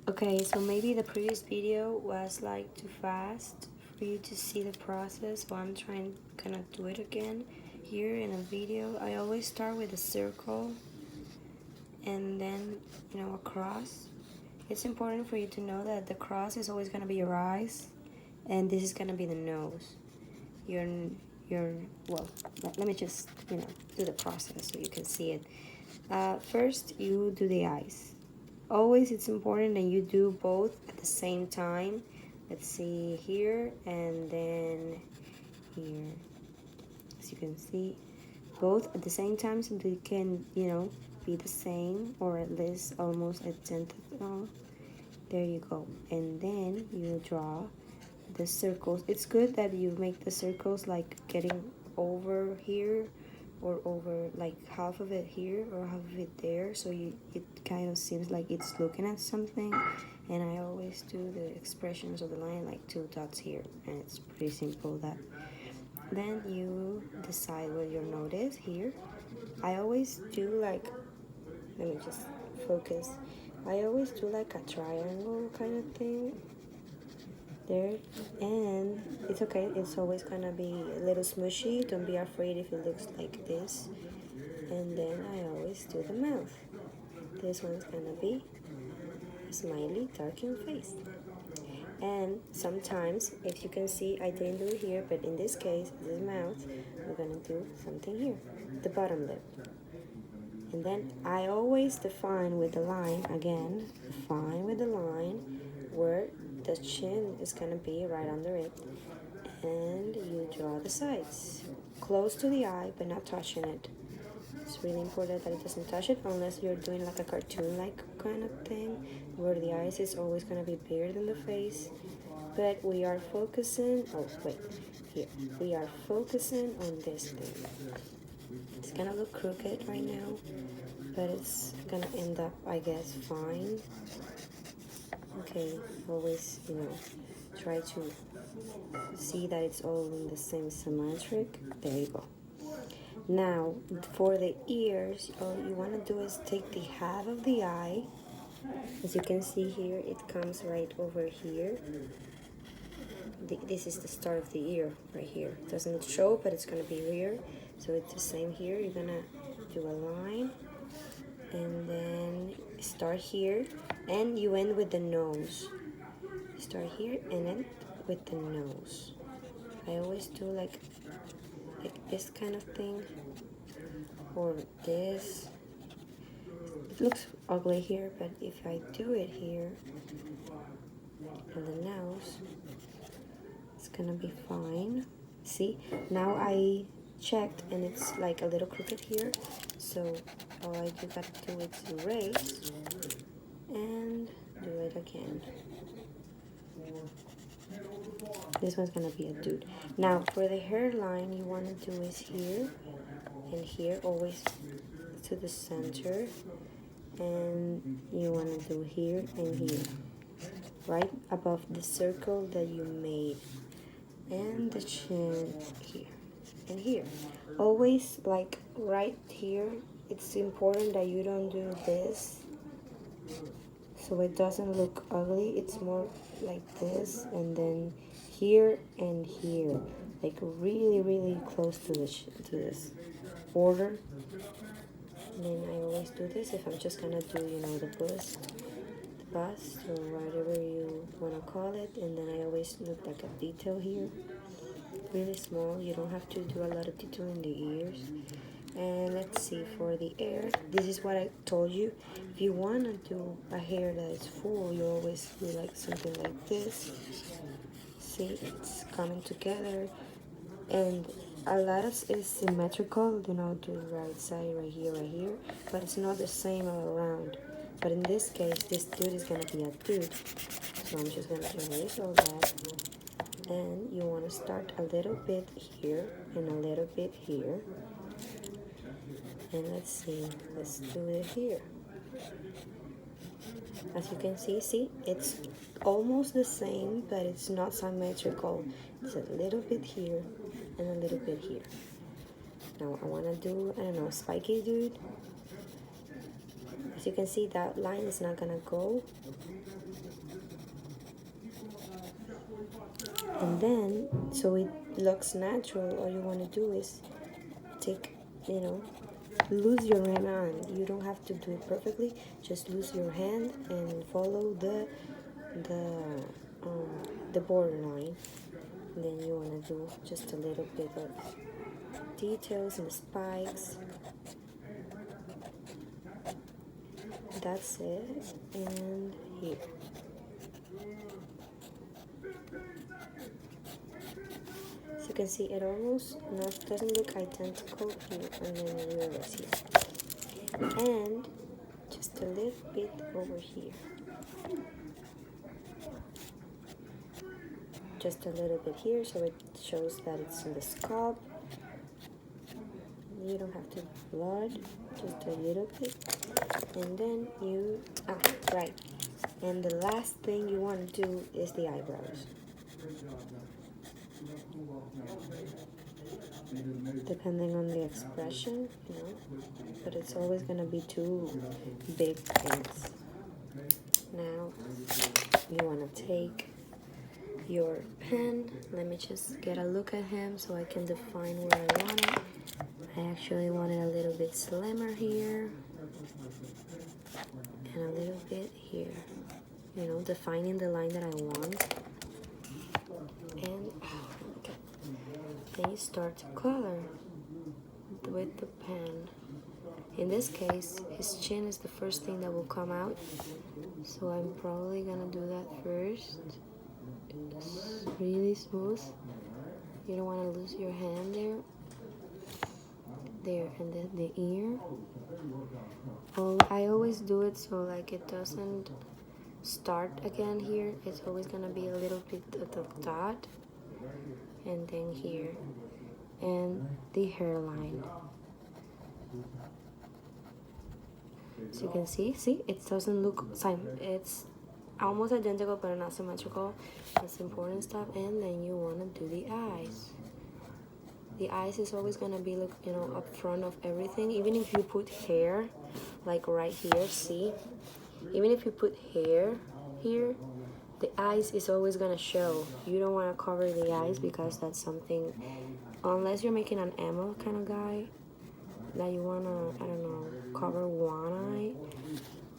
Okay, so maybe the previous video was like too fast for you to see the process, but I'm trying kind of do it again here in a video. I always start with a circle and then, a cross. It's important for you to know that the cross is always going to be your eyes and this is going to be the nose. Your, well, let me just, do the process so you can see it. First, you do the eyes. Always it's important that you do both at the same time. Let's see here and then here. As you can see, both at the same time so they can, be the same or at least almost identical. There you go. And then you draw the circles. It's good that you make the circles like getting over here or over like half of it here or half of it there, so it kind of seems like it's looking at something. And I always do the expressions of the line like two dots here, and it's pretty simple that. Then you decide what your note is here. I always do like, let me just focus. I always do like a triangle kind of thing there, and it's okay, it's always gonna be a little smushy. Don't be afraid if it looks like this. And then I always do the mouth. This one's gonna be a smiley darkened face. And sometimes, if you can see, I didn't do it here, but in this case, this mouth, we're gonna do something here, the bottom lip. And then I always define with the line, again, define with the line where the chin is gonna be right under it. And you draw the sides, close to the eye, but not touching it. It's really important that it doesn't touch it unless you're doing like a cartoon-like kind of thing where the eyes is always gonna be bigger than the face. But we are focusing, oh wait, here. We are focusing on this thing. It's gonna look crooked right now, but it's gonna end up, I guess, fine. Okay, always, try to see that it's all in the same symmetric. There you go. Now, for the ears, all you want to do is take the half of the eye. As you can see here, it comes right over here. This is the start of the ear right here. It doesn't show, but it's going to be here. So it's the same here. You're going to do a line and then start here and you end with the nose. Start here and end with the nose. I always do like this kind of thing or this. It looks ugly here, but if I do it here and the nose, it's gonna be fine. See, now I checked and it's like a little crooked here, so all I do gotta do is erase and do it again. This one's gonna be a dude. Now for the hairline, you want to do is here and here, always to the center, and you want to do here and here, right above the circle that you made, and the chin here and here. Always like right here. It's important that you don't do this so it doesn't look ugly. It's more like this, and then here and here, like really close to this border. And then I always do this if I'm just gonna do, the bust or whatever you wanna call it. And then I always look like a detail here, really small. You don't have to do a lot of detail in the ears. And let's see, for the hair, this is what I told you. If you want to do a hair that is full, you always do like something like this. See, it's coming together, and a lot of is symmetrical, to the right side, right here, but it's not the same all around. But in this case, this dude is gonna be a dude, so I'm just gonna erase all that. And you want to start a little bit here and a little bit here. And let's see, let's do it here. As you can see, it's almost the same, but it's not symmetrical. It's a little bit here and a little bit here. Now I want to do, I don't know, spiky dude. As you can see, that line is not gonna go. And then, so it looks natural, all you want to do is take, lose your hand. You don't have to do it perfectly, just lose your hand and follow the borderline. And then you want to do just a little bit of details and spikes. That's it. And here. As you can see, it almost doesn't look identical here, and then you erase here. And just a little bit over here. Just a little bit here, so it shows that it's in the scalp. You don't have to blood, just a little bit. And then you, right. And the last thing you want to do is the eyebrows. Depending on the expression, but it's always gonna be two big things. Now, you wanna take your pen. Let me just get a look at him so I can define where I want it. I actually want it a little bit slimmer here and a little bit here, defining the line that I want. And then you start to color with the pen. In this case, his chin is the first thing that will come out, so I'm probably gonna do that first. It's really smooth. You don't want to lose your hand there, and then the ear. I always do it so like it doesn't start again here. It's always gonna be a little bit of the dot, and then here, and the hairline. So you can see, it doesn't look same. It's almost identical but not symmetrical. That's important stuff. And then you want to do the eyes. The eyes is always gonna be up front of everything. Even if you put hair, like right here, see? Even if you put hair here, the eyes is always gonna show. You don't want to cover the eyes because that's something, unless you're making an emo kind of guy, that you wanna, cover one eye.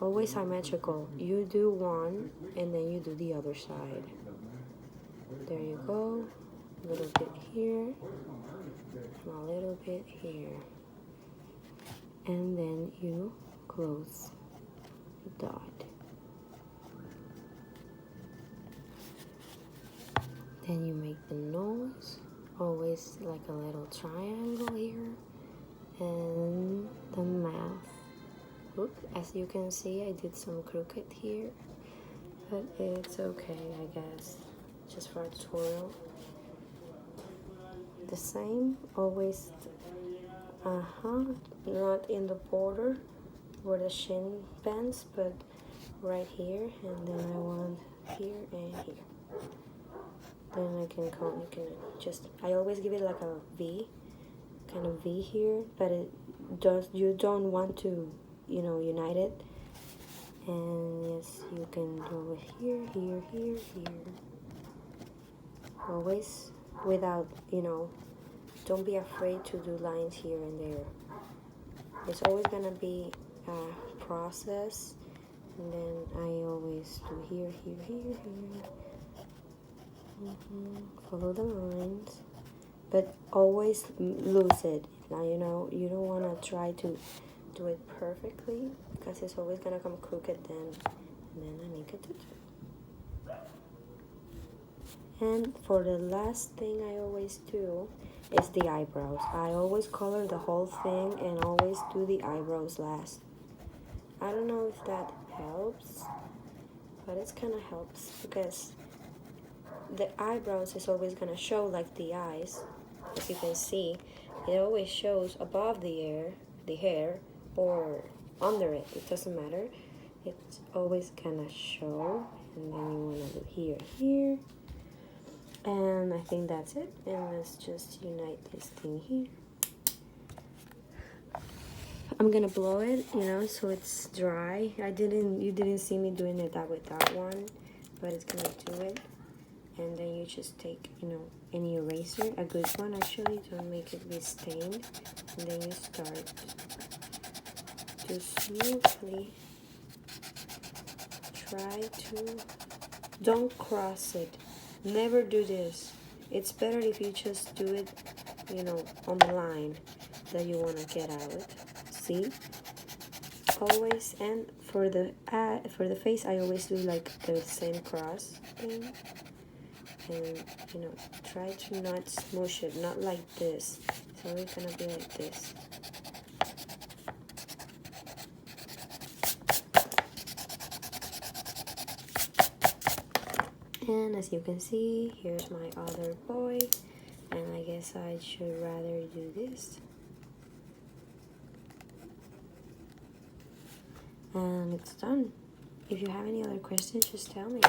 Always symmetrical. You do one and then you do the other side. There you go. A little bit here and a little bit here. And then you close the dot. Then you make the nose. Always like a little triangle here. And the mouth. Look, as you can see, I did some crooked here, but it's okay, I guess, just for a tutorial. The same, always, not in the border where the shin bends, but right here, and then I want here and here. Then I can I always give it like a V, kind of V here, but you don't want to unite it. And yes, you can do it here, here, here, here. Always without, don't be afraid to do lines here and there. It's always gonna be a process. And then I always do here, here, here, here. Follow the lines, but always lose it. Now, you don't want to try to do it perfectly because it's always gonna come crooked then, and then I make a tutu. And for the last thing I always do is the eyebrows. I always color the whole thing and always do the eyebrows last. I don't know if that helps, but it kind of helps because the eyebrows is always gonna show like the eyes. As you can see, it always shows above the hair, or under it. It doesn't matter. It's always gonna show, and then you wanna do here, here, and I think that's it. And let's just unite this thing here. I'm gonna blow it, so it's dry. You didn't see me doing it with that one, but it's gonna do it. and then you just take, you know, any eraser, a good one actually, don't make it be stained, and then you start to smoothly try to, don't cross it, never do this. It's better if you just do it, you know, on the line that you want to get out. See, always. And for the face, I always do like the same cross thing, and you know, try to not smush it, not like this. It's always gonna be like this. And as you can see, here's my other boy, and I guess I should rather do this. And it's done. If you have any other questions, just tell me.